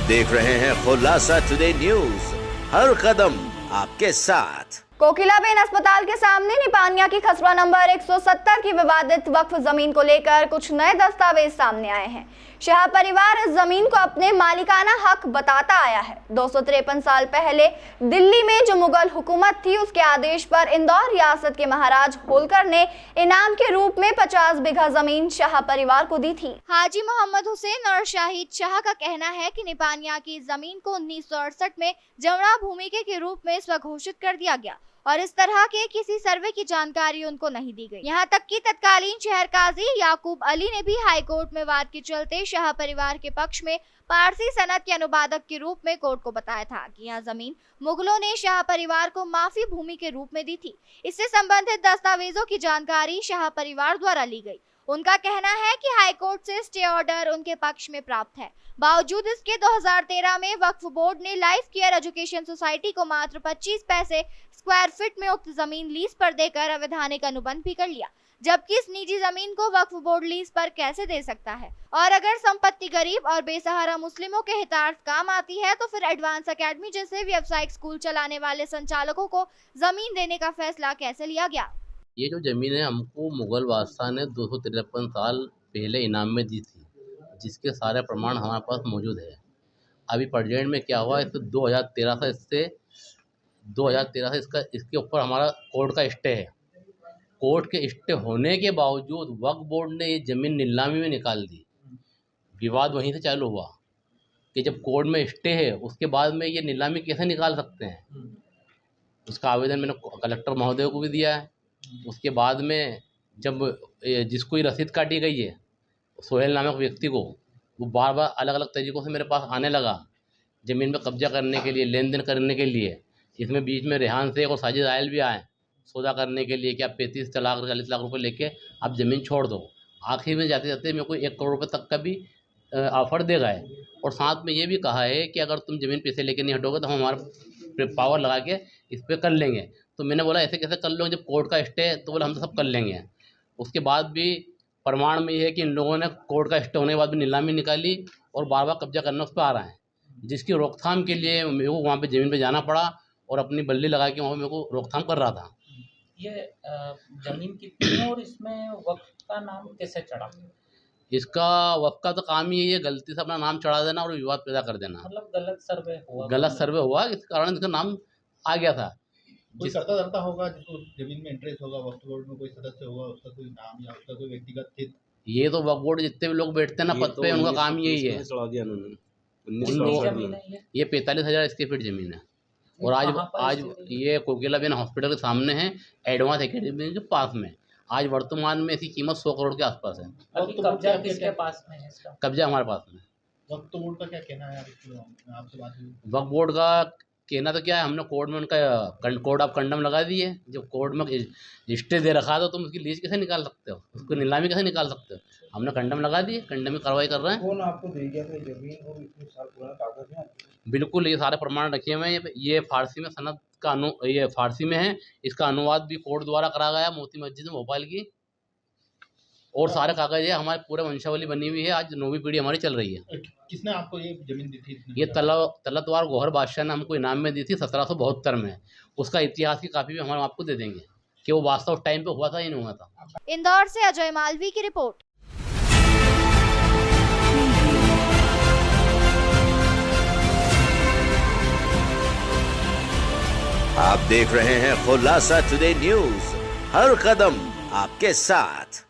देख रहे हैं खुलासा टुडे न्यूज, हर कदम आपके साथ। कोकिलाबेन अस्पताल के सामने निपानिया की खसरा नंबर 170 की विवादित वक्फ जमीन को लेकर कुछ नए दस्तावेज सामने आए हैं। शाह परिवार इस जमीन को अपने मालिकाना हक बताता आया है। 253 साल पहले दिल्ली में जो मुगल हुकूमत थी, उसके आदेश पर इंदौर रियासत के महाराज होलकर ने इनाम के रूप में 50 बीघा जमीन शाह परिवार को दी थी। हाजी मोहम्मद हुसैन और शाहिद शाह का कहना है कि निपानिया की जमीन को 1968 में जमना भूमि के रूप में स्वघोषित कर दिया गया और इस तरह के किसी सर्वे की जानकारी उनको नहीं दी गई। यहाँ तक कि तत्कालीन शहर काजी याकूब अली ने भी हाई कोर्ट में वाद के चलते शाह परिवार के पक्ष में पारसी सनद के अनुवादक के रूप में कोर्ट को बताया था कि यह जमीन मुगलों ने शाह परिवार को माफी भूमि के रूप में दी थी। इससे संबंधित दस्तावेजों की जानकारी शाह परिवार द्वारा ली गई। उनका कहना है कि हाईकोर्ट से स्टे ऑर्डर उनके पक्ष में प्राप्त है। बावजूद इसके 2013 में वक्फ बोर्ड ने लाइफ केयर एजुकेशन सोसाइटी को मात्र 25 पैसे स्क्वायर फीट में उक्त जमीन लीज पर देकर अवैधानिक अनुबंध भी कर लिया, जबकि इस निजी जमीन को वक्फ बोर्ड लीज पर कैसे दे सकता है। और अगर संपत्ति गरीब और बेसहारा मुस्लिमों के हितार्थ काम आती है तो फिर एडवांस एकेडमी जैसे व्यावसायिक स्कूल चलाने वाले संचालकों को जमीन देने का फैसला कैसे लिया गया। ये जो ज़मीन है हमको मुग़ल बादशाह ने 253 साल पहले इनाम में दी थी, जिसके सारे प्रमाण हमारे पास मौजूद है। अभी प्रेजेंट में क्या हुआ, इससे 2013 से इसके ऊपर हमारा कोर्ट का स्टे है। कोर्ट के स्टे होने के बावजूद वक्फ बोर्ड ने ये ज़मीन नीलामी में निकाल दी। विवाद वहीं से चालू हुआ कि जब कोर्ट में स्टे है उसके बाद में ये नीलामी कैसे निकाल सकते हैं। उसका आवेदन मैंने कलेक्टर महोदय को भी दिया है। उसके बाद में जब जिसको ये रसीद काटी गई है, सोहेल नामक व्यक्ति को, वो बार बार अलग अलग तरीक़ों से मेरे पास आने लगा ज़मीन पर कब्जा करने के लिए, लेन देन करने के लिए। इसमें बीच में रेहान शेख और साजिद आयल भी आए सौदा करने के लिए कि आप 35 लाख 40 लाख रुपए लेके आप ज़मीन छोड़ दो। आखिर में जाते जाते मेरे को 1 करोड़ रुपये तक का भी ऑफ़र दे गए और साथ में ये भी कहा है कि अगर तुम ज़मीन पैसे लेके नहीं हटोगे तो हम हमारा पावर लगा के इस पर कर लेंगे। तो मैंने बोला ऐसे कैसे कर लोगे जब कोर्ट का स्टे है। तो बोला हम तो सब कर लेंगे। उसके बाद भी प्रमाण में ये है कि इन लोगों ने कोर्ट का स्टे होने के बाद भी नीलामी निकाली और बार बार कब्जा करना उस पर आ रहा है, जिसकी रोकथाम के लिए मेरे को वहाँ पे ज़मीन पे जाना पड़ा और अपनी बल्ली लगा के वहाँ मेरे को रोकथाम कर रहा था। ये ज़मीन कितनी है और इसमें वक्फ का नाम कैसे चढ़ा? इसका वक्फ का तो काम ही है गलती से अपना नाम चढ़ा देना और विवाद पैदा कर देना। मतलब गलत सर्वे हुआ, इस कारण इसका नाम आ गया था। कोई करता होगा जिसको जमीन में इंटरेस्ट होगा, वक्फ बोर्ड में कोई सदस्य होगा, उसका कोई नाम या उसका कोई व्यक्तिगत हित। ये तो वक्फ बोर्ड जितने भी लोग बैठते हैं ना पद पे, उनका काम यही है। कितनी जमीन है ये 45,000 स्क्वायर फीट जमीन है और आज ये कोकिलाबेन हॉस्पिटल के सामने है, एडवांस एकेडमी के पास में। आज वर्तमान में इसकी कीमत 100 करोड़ के आसपास है। अभी कब्जा किसके पास में है इसका? कब्जा हमारे पास में। वक्फ बोर्ड का क्या कहना है आपसे बात हुई? वक्फ बोर्ड का कहना तो क्या है, हमने कोर्ट में उनका कोड ऑफ कंडम लगा दी है। जब कोर्ट में स्टे दे रखा है तो तुम उसकी लीज कैसे निकाल सकते हो, उसको नीलामी कैसे निकाल सकते हो। हमने कंडम लगा दी है, कंडम की कार्रवाई कर रहे हैं। कौन आपको दे गया था जमीन और इतने साल पुराना कागज है? बिल्कुल, ये सारे प्रमाण रखे हुए हैं। ये फारसी में सनद का ये फारसी में है। इसका अनुवाद भी कोर्ट द्वारा करा गया मोती मस्जिद में भोपाल की, और सारे कागज है। हमारे पूरे वंशावली बनी हुई है। आज 9वीं पीढ़ी हमारी चल रही है। किसने आपको ये जमीन दी थी? ये तलतवार गौहर बादशाह ने हमको इनाम में दी थी 1772 में। उसका इतिहास की कापी भी हम आपको दे देंगे कि वो वास्तव टाइम पे हुआ था या नहीं हुआ था। इंदौर से अजय मालवी की रिपोर्ट। आप देख रहे हैं खुलासा टुडे न्यूज, हर कदम आपके साथ।